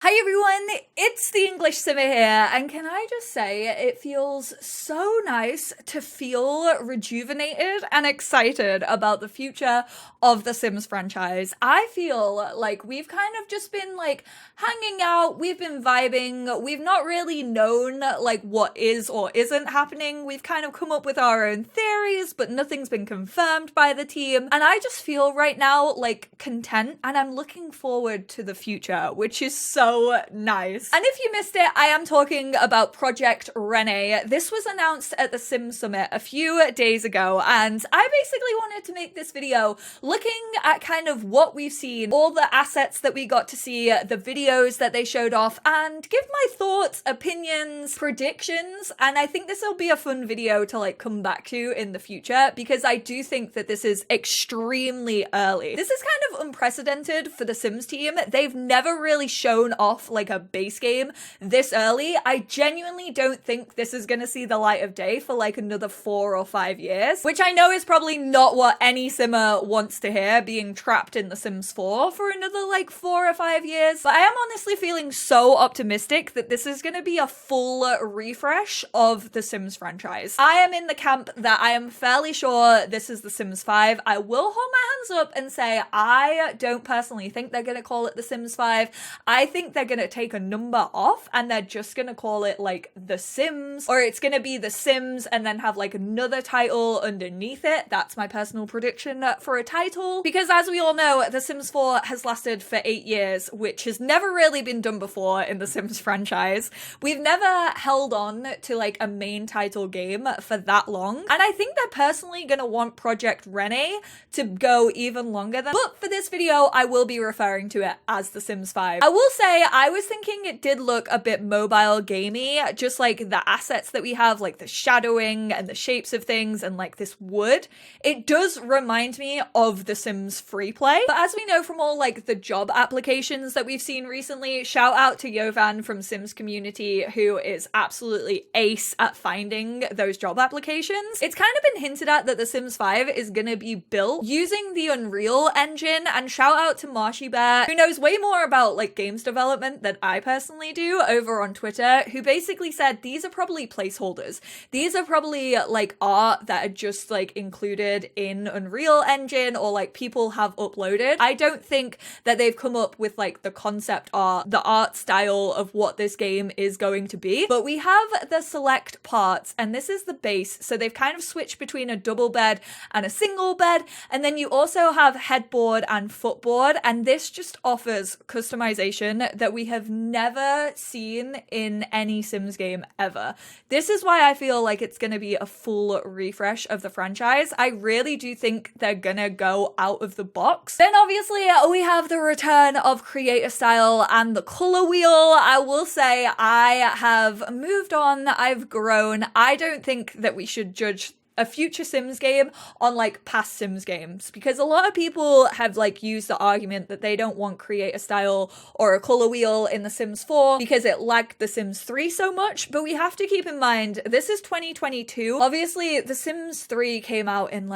Hi everyone, it's the EnglishSimmer here, and can I just say it feels so nice to feel rejuvenated and excited about the future of the Sims franchise. I feel like we've kind of just been hanging out, we've been vibing, we've not really known what is or isn't happening. We've kind of come up with our own theories, but nothing's been confirmed by the team, and I just feel right now content, and I'm looking forward to the future, which is so nice. And if you missed it, I am talking about Project Renee. This was announced at the Sim Summit a few days ago, and I basically wanted to make this video looking at kind of what we've seen, all the assets that we got to see, the videos that they showed off, and give my thoughts, opinions, predictions. And I think this will be a fun video to come back to in the future, because I do think that this is extremely early. This is kind of unprecedented for the Sims team. They've never really shown off a base game this early. I genuinely don't think this is gonna see the light of day for another 4 or 5 years, which I know is probably not what any simmer wants to hear, being trapped in The Sims 4 for another 4 or 5 years. But I am honestly feeling so optimistic that this is gonna be a full refresh of the Sims franchise. I am in the camp that I am fairly sure this is The Sims 5. I will hold my hands up and say I don't personally think they're gonna call it The Sims 5. I think they're gonna take a number off and they're just gonna call it The Sims, or it's gonna be The Sims and then have another title underneath it. That's my personal prediction for a title, because as we all know, The Sims 4 has lasted for 8 years, which has never really been done before in the Sims franchise. We've never held on to a main title game for that long, and I think they're personally gonna want Project Renee to go even longer than. But for this video, I will be referring to it as The Sims 5. I will say I was thinking it did look a bit mobile gamey, just the assets that we have, the shadowing and the shapes of things and this wood. It does remind me of The Sims free play, but as we know from all the job applications that we've seen recently, shout out to Yovan from Sims Community, who is absolutely ace at finding those job applications. It's kind of been hinted at that The Sims 5 is gonna be built using the Unreal Engine, and shout out to Marshy Bear, who knows way more about games development than I personally do, over on Twitter, who basically said these are probably placeholders. These are probably art that are just included in Unreal Engine, or people have uploaded. I don't think that they've come up with the concept art, the art style of what this game is going to be. But we have the select parts, and this is the base. So they've kind of switched between a double bed and a single bed, and then you also have headboard and footboard, and this just offers customization that we have never seen in any Sims game ever. This is why I feel it's gonna be a full refresh of the franchise. I really do think they're gonna go out of the box. Then obviously we have the return of creator style and the color wheel. I will say I have moved on, I've grown. I don't think that we should judge a future Sims game on past Sims games, because a lot of people have used the argument that they don't want creator style or a color wheel in The Sims 4 because it lagged The Sims 3 so much. But we have to keep in mind this is 2022. Obviously The Sims 3 came out in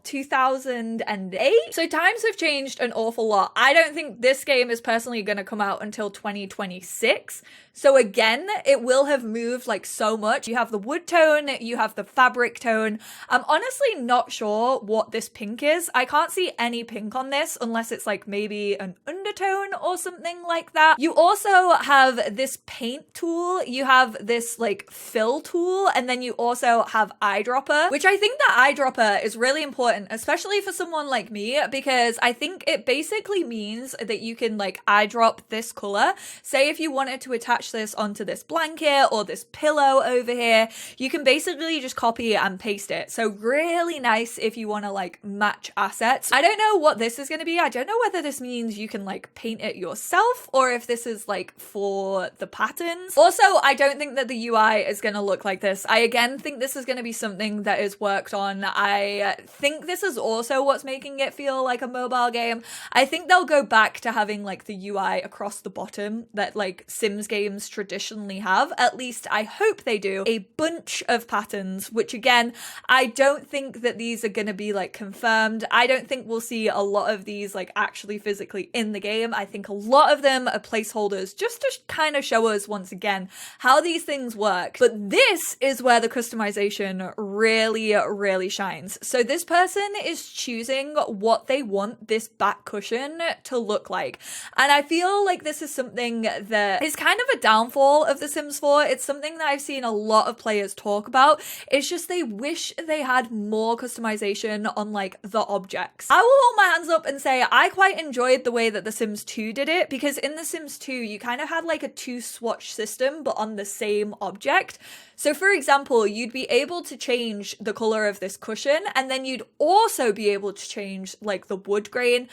2008, so times have changed an awful lot. I don't think this game is personally going to come out until 2026. So again, it will have moved so much. You have the wood tone, you have the fabric tone. I'm honestly not sure what this pink is. I can't see any pink on this unless it's maybe an undertone or something like that. You also have this paint tool, you have this fill tool, and then you also have eyedropper, which I think that eyedropper is really important, especially for someone like me, because I think it basically means that you can eyedrop this color. Say if you wanted to attach this onto this blanket or this pillow over here, you can basically just copy and paste it. So really nice if you want to match assets. I don't know what this is going to be. I don't know whether this means you can paint it yourself or if this is for the patterns. Also, I don't think that the UI is going to look like this. I again think this is going to be something that is worked on. I think this is also what's making it feel like a mobile game. I think they'll go back to having the UI across the bottom that Sims games traditionally have. At least I hope they do. A bunch of patterns, which again, I don't think that these are going to be like confirmed. I don't think we'll see a lot of these like actually physically in the game. I think a lot of them are placeholders just to kind of show us once again how these things work. But this is where the customization really shines. So this person is choosing what they want this back cushion to look like. And I feel like this is something that is kind of a downfall of The Sims 4. It's something that I've seen a lot of players talk about. It's just they wish they had more customization on like the objects. I will hold my hands up and say I quite enjoyed the way that The Sims 2 did it, because in The Sims 2 you kind of had like a 2-swatch system but on the same object. So for example, you'd be able to change the color of this cushion, and then you'd also be able to change like the wood grain,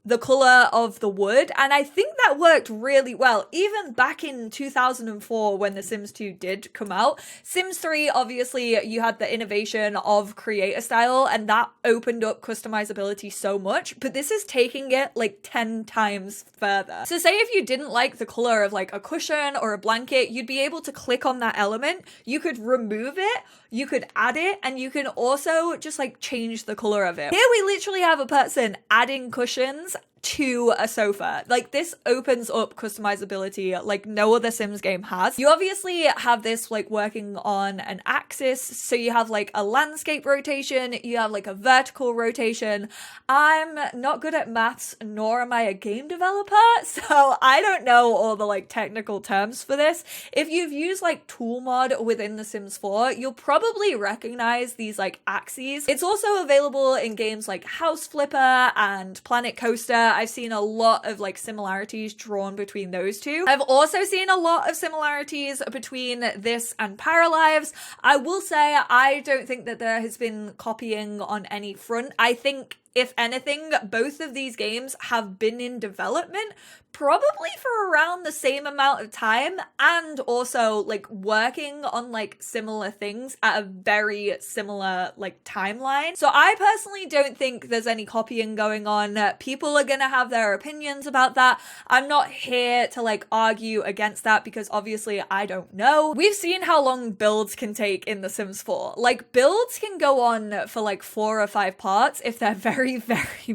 the color of the wood, and I think that worked really well. Even back in 2004 when The Sims 2 did come out, Sims 3, obviously you had the innovation of creator style and that opened up customizability so much, but this is taking it like 10 times further. So say if you didn't like the color of like a cushion or a blanket, you'd be able to click on that element, you could remove it, you could add it, and you can also just like change the color of it. Here we literally have a person adding cushions to a sofa. Like, this opens up customizability like no other Sims game has. You obviously have this like working on an axis, so you have like a landscape rotation, you have like a vertical rotation. I'm not good at maths, nor am I a game developer, so I don't know all the like technical terms for this. If you've used like tool mod within The Sims 4, you'll probably recognize these like axes. It's also available in games like House Flipper and Planet Coaster. I've seen a lot of like similarities drawn between those two. I've also seen a lot of similarities between this and Paralives. I will say I don't think that there has been copying on any front. I think if anything, both of these games have been in development probably for around the same amount of time, and also like working on like similar things at a very similar like timeline. So I personally don't think there's any copying going on. People are gonna have their opinions about that. I'm not here to like argue against that because obviously I don't know. We've seen how long builds can take in The Sims 4. Like, builds can go on for like 4 or 5 parts if they're very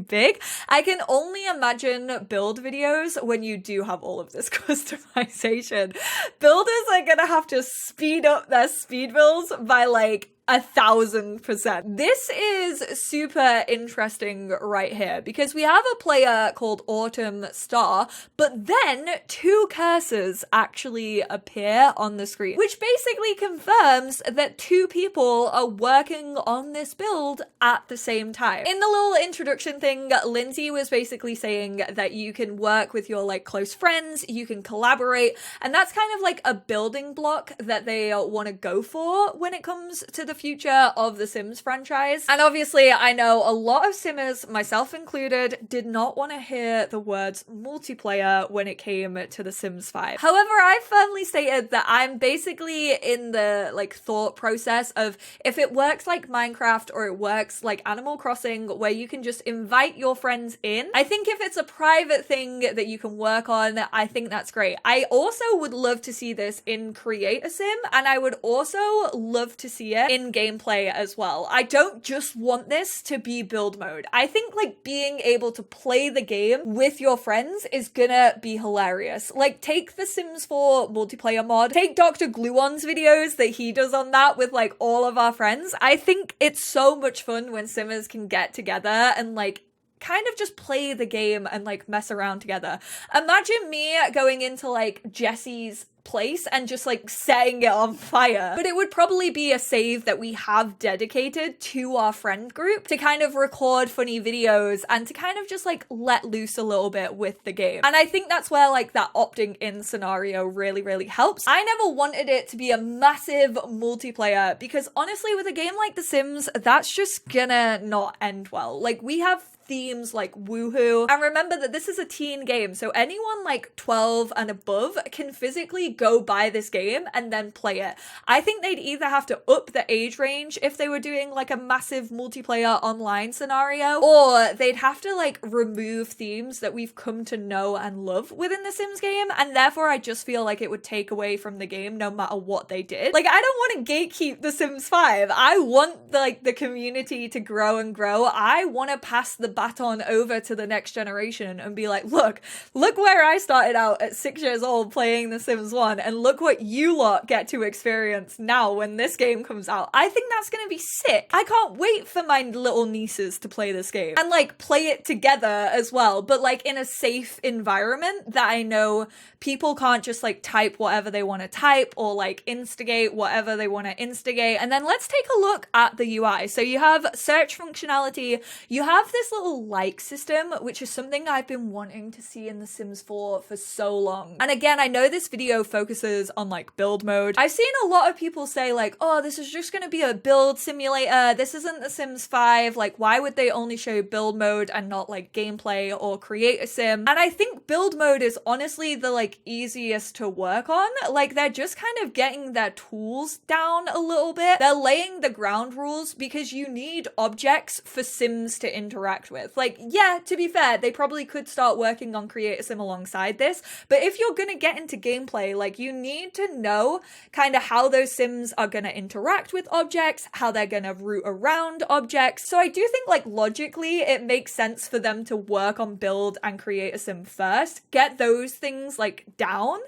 big. I can only imagine build videos when you do have all of this customization. Builders are gonna have to speed up their speed builds by like 1,000%. This is super interesting right here because we have a player called Autumn Star, but then 2 cursors actually appear on the screen, which basically confirms that 2 people are working on this build at the same time. In the little introduction thing, Lindsay was basically saying that you can work with your like close friends, you can collaborate, and that's kind of like a building block that they want to go for when it comes to the future of the Sims franchise. And obviously I know a lot of Simmers, myself included, did not want to hear the words multiplayer when it came to The Sims 5. However, I firmly stated that I'm basically in the like thought process of if it works like Minecraft or it works like Animal Crossing where you can just invite your friends in, I think if it's a private thing that you can work on, I think that's great. I also would love to see this in Create a Sim, and I would also love to see it in gameplay as well. I don't just want this to be build mode. I think like being able to play the game with your friends is gonna be hilarious. Like, take the Sims 4 multiplayer mod, take Dr. Gluon's videos that he does on that with like all of our friends. I think it's so much fun when Simmers can get together and like kind of just play the game and like mess around together. Imagine me going into like Jesse's place and just like setting it on fire. But it would probably be a save that we have dedicated to our friend group to kind of record funny videos and to kind of just like let loose a little bit with the game. And I think that's where like that opting in scenario really helps. I never wanted it to be a massive multiplayer because honestly with a game like The Sims, that's just gonna not end well. Like, we have themes like woohoo. And remember that this is a teen game, so anyone like 12 and above can physically go buy this game and then play it. I think they'd either have to up the age range if they were doing like a massive multiplayer online scenario, or they'd have to like remove themes that we've come to know and love within the Sims game, and therefore I just feel like it would take away from the game no matter what they did. Like, I don't want to gatekeep the Sims 5. I want the community to grow and grow. I want to pass the baton over to the next generation and be like, look where I started out at 6 years old playing The Sims 1, and look what you lot get to experience now when this game comes out. I think that's gonna be sick. I can't wait for my little nieces to play this game and like play it together as well, but like in a safe environment that I know people can't just like type whatever they want to type or like instigate whatever they want to instigate. And then let's take a look at the UI. So you have search functionality, you have this little like system, which is something I've been wanting to see in The Sims 4 for so long. And again, I know this video focuses on like build mode. I've seen a lot of people say like, oh, this is just going to be a build simulator. This isn't The Sims 5. Like, why would they only show build mode and not like gameplay or create a sim? And I think build mode is honestly the like easiest to work on. Like, they're just kind of getting their tools down a little bit. They're laying the ground rules because you need objects for Sims to interact with. Like, yeah, to be fair, they probably could start working on Create a Sim alongside this, but if you're gonna get into gameplay, like, you need to know kind of how those Sims are gonna interact with objects, how they're gonna route around objects. So I do think, like, logically, it makes sense for them to work on build and Create a Sim first, get those things, like, down,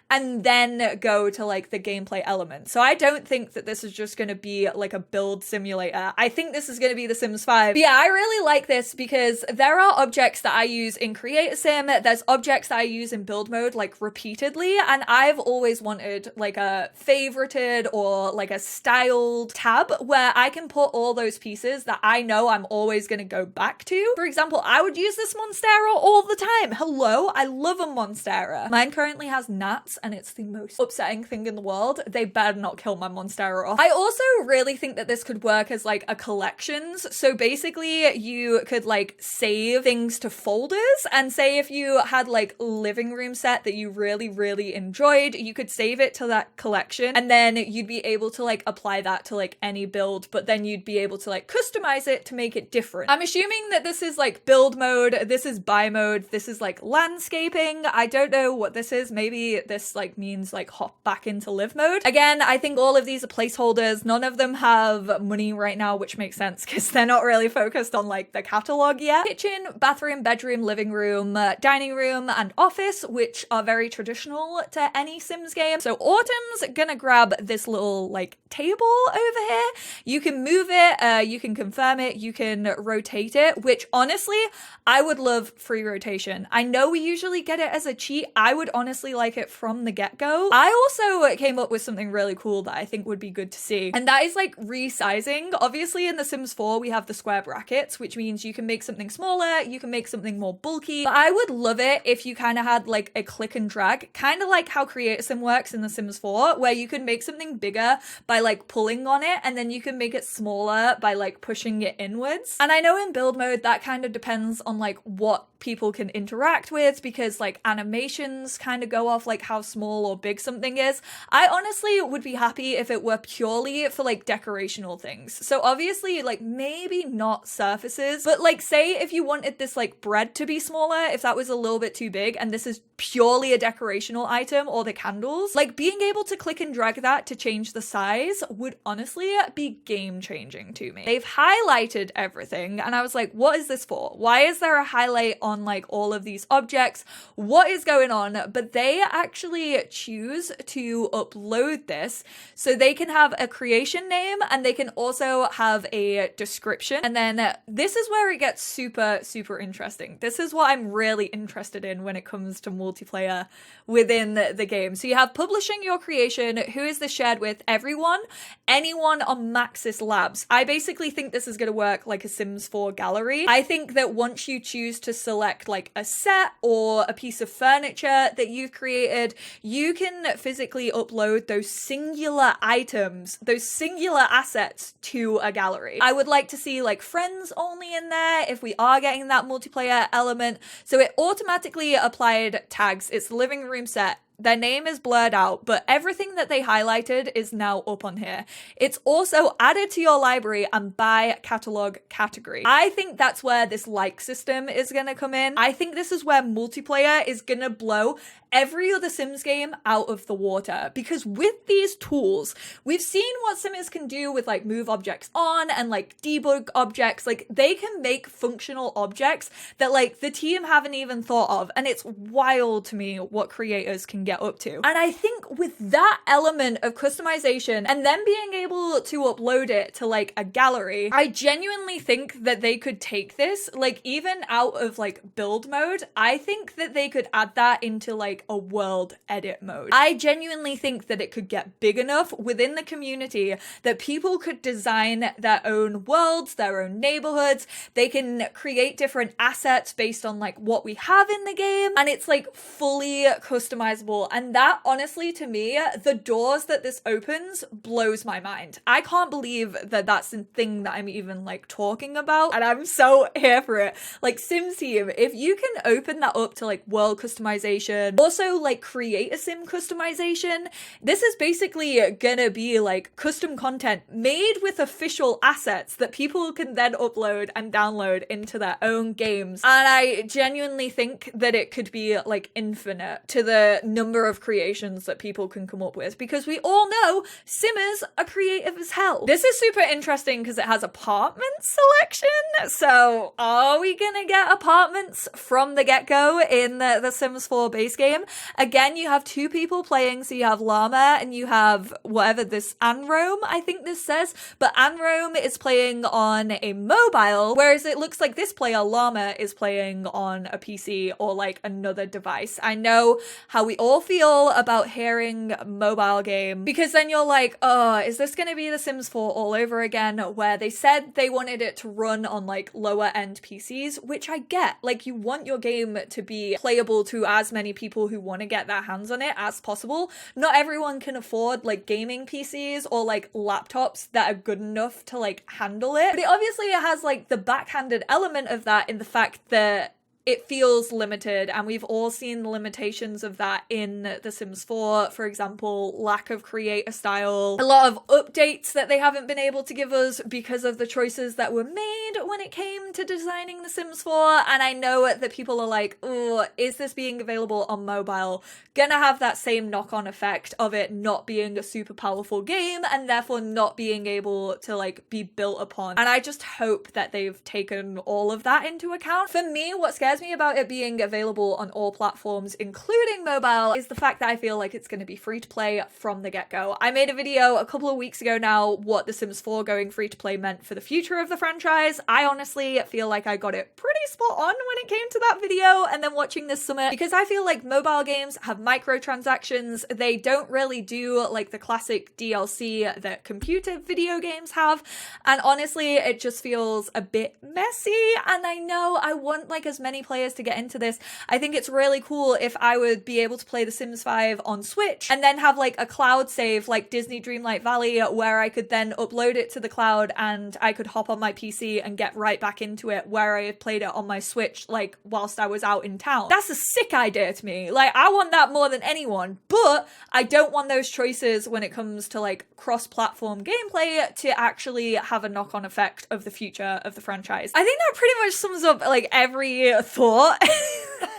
and then go to like the gameplay element. So I don't think that this is just going to be like a build simulator. I think this is going to be The Sims 5. But yeah, I really like this because there are objects that I use in Create a Sim. There's objects that I use in build mode like repeatedly. And I've always wanted like a favorited or like a styled tab where I can put all those pieces that I know I'm always going to go back to. For example, I would use this Monstera all the time. Hello, I love a Monstera. Mine currently has gnats and it's the most upsetting thing in the world. They better not kill my Monstera off. I also really think that this could work as like a collections. So basically you could like save things to folders, and say if you had like living room set that you really, really enjoyed, you could save it to that collection, and then you'd be able to like apply that to like any build, but then you'd be able to like customize it to make it different. I'm assuming that this is like build mode, this is buy mode, this is like landscaping. I don't know what this is. Maybe this like means like hop back into live mode. Again, I think all of these are placeholders. None of them have money right now, which makes sense because they're not really focused on like the catalog yet. Kitchen, bathroom, bedroom, living room, dining room, and office, which are very traditional to any Sims game. So Autumn's gonna grab this little like table over here. You can move it, you can confirm it, you can rotate it, which honestly, I would love free rotation. I know we usually get it as a cheat. I would honestly like it from the get-go. I also came up with something really cool that I think would be good to see, and that is like resizing. Obviously in The Sims 4 we have the square brackets, which means you can make something smaller, you can make something more bulky, but I would love it if you kind of had like a click and drag, kind of like how Create a Sim works in The Sims 4, where you can make something bigger by like pulling on it, and then you can make it smaller by like pushing it inwards. And I know in build mode that kind of depends on like what people can interact with, because like animations kind of go off like how small or big something is. I honestly would be happy if it were purely for like decorational things. So obviously like maybe not surfaces, but like say if you wanted this like bread to be smaller, if that was a little bit too big and this is purely a decorational item, or the candles, like being able to click and drag that to change the size would honestly be game changing to me. They've highlighted everything and I was like, what is this for? Why is there a highlight on like all of these objects? What is going on? But they actually choose to upload this so they can have a creation name and they can also have a description. And then this is where it gets super, super interesting. This is what I'm really interested in when it comes to multiplayer within the game. So you have publishing your creation. Who is this shared with? Everyone. Anyone on Maxis Labs. I basically think this is going to work like a Sims 4 gallery. I think that once you choose to select like a set or a piece of furniture that you've created, you can physically upload those singular items, those singular assets to a gallery. I would like to see like friends only in there. there if we are getting that multiplayer element. So it automatically applied tags. It's the living room set. Their name is blurred out, but everything that they highlighted is now up on here. It's also added to your library and by catalog category. I think that's where this like system is going to come in. I think this is where multiplayer is going to blow every other Sims game out of the water, because with these tools, we've seen what Simmers can do with like move objects on and like debug objects. Like they can make functional objects that like the team haven't even thought of. And it's wild to me what creators can get up to. And I think with that element of customization and then being able to upload it to like a gallery, I genuinely think that they could take this like even out of like build mode. I think that they could add that into like a world edit mode. I genuinely think that it could get big enough within the community that people could design their own worlds, their own neighborhoods. They can create different assets based on like what we have in the game, and it's like fully customizable. And that honestly, to me, the doors that this opens blows my mind. I can't believe that that's the thing that I'm even like talking about, and I'm so here for it. Like Sims team, if you can open that up to like world customization, also like create a sim customization, this is basically gonna be like custom content made with official assets that people can then upload and download into their own games. And I genuinely think that it could be like infinite to the number of creations that people can come up with, because we all know Simmers are creative as hell. This is super interesting because it has apartment selection. So are we gonna get apartments from the get-go in the Sims 4 base game? Again, you have two people playing, so you have Llama and you have whatever this Anrome, I think this says, but Anrome is playing on a mobile, whereas it looks like this player, Llama, is playing on a PC or like another device. I know how we all feel about hearing mobile game, because then you're like, oh, is this going to be The Sims 4 all over again, where they said they wanted it to run on like lower end PCs, which I get. Like you want your game to be playable to as many people who want to get their hands on it as possible. Not everyone can afford like gaming PCs or like laptops that are good enough to like handle it. But it obviously has like the backhanded element of that in the fact that it feels limited, and we've all seen the limitations of that in The Sims 4. For example, lack of creator style, a lot of updates that they haven't been able to give us because of the choices that were made when it came to designing The Sims 4. And I know that people are like, oh, is this being available on mobile gonna have that same knock-on effect of it not being a super powerful game and therefore not being able to like be built upon? And I just hope that they've taken all of that into account. For me, what scares me about it being available on all platforms, including mobile, is the fact that I feel like it's going to be free to play from the get-go. I made a video a couple of weeks ago now what The Sims 4 going free to play meant for the future of the franchise. I honestly feel like I got it pretty spot on when it came to that video, and then watching this summit, because I feel like mobile games have microtransactions. They don't really do like the classic DLC that computer video games have, and honestly it just feels a bit messy. And I know I want like as many players to get into this. I think it's really cool if I would be able to play The Sims 5 on Switch and then have like a cloud save like Disney Dreamlight Valley, where I could then upload it to the cloud and I could hop on my PC and get right back into it where I had played it on my Switch like whilst I was out in town. That's a sick idea to me. Like I want that more than anyone, but I don't want those choices when it comes to like cross-platform gameplay to actually have a knock-on effect of the future of the franchise. I think that pretty much sums up like every thought.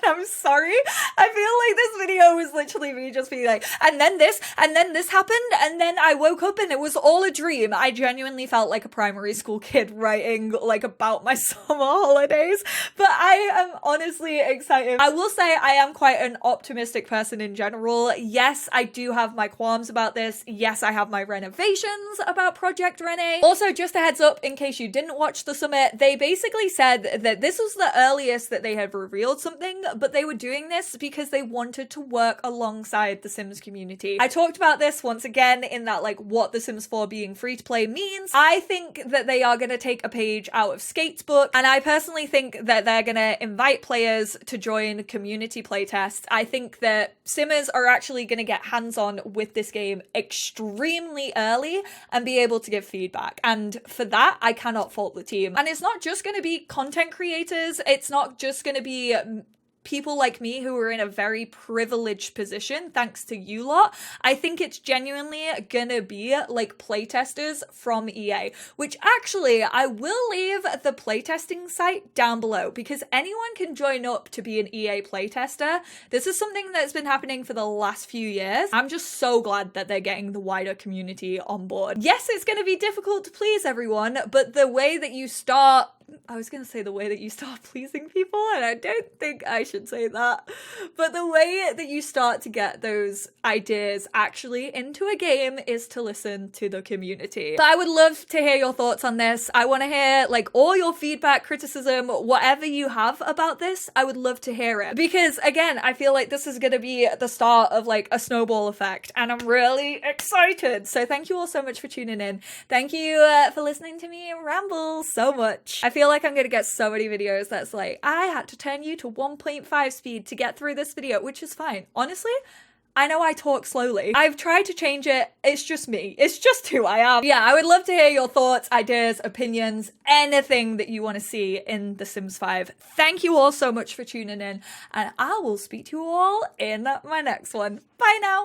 I'm sorry. I feel like this video was literally me just being like, and then this happened, and then I woke up and it was all a dream. I genuinely felt like a primary school kid writing like about my summer holidays, but I am honestly excited. I will say I am quite an optimistic person in general. Yes, I do have my qualms about this. Yes, I have my renovations about Project Renee. Also, just a heads up in case you didn't watch the summit, they basically said that this was the earliest that they had revealed something something, but they were doing this because they wanted to work alongside the Sims community. I talked about this once again in that like what The Sims 4 being free to play means. I think that they are going to take a page out of Skate's book, and I personally think that they're going to invite players to join community playtests. I think that Simmers are actually going to get hands-on with this game extremely early and be able to give feedback. And for that, I cannot fault the team. And it's not just going to be content creators. It's not just going to be people like me who are in a very privileged position thanks to you lot. I think it's genuinely gonna be like playtesters from EA, which actually I will leave the playtesting site down below because anyone can join up to be an EA playtester. This is something that's been happening for the last few years. I'm just so glad that they're getting the wider community on board. Yes, it's gonna be difficult to please everyone, but the way that you start the way that you start pleasing people, and I don't think I should say that, but the way that you start to get those ideas actually into a game is to listen to the community. So I would love to hear your thoughts on this. I want to hear like all your feedback, criticism, whatever you have about this. I would love to hear it because again, I feel like this is going to be the start of like a snowball effect, and I'm really excited. So thank you all so much for tuning in. Thank you for listening to me ramble so much. I feel like I'm gonna get so many videos that's like, I had to turn you to 1.5 speed to get through this video, which is fine. Honestly, I know I talk slowly. I've tried to change it. It's just me. It's just who I am. Yeah, I would love to hear your thoughts, ideas, opinions, anything that you want to see in The Sims 5. Thank you all so much for tuning in, and I will speak to you all in my next one. Bye now.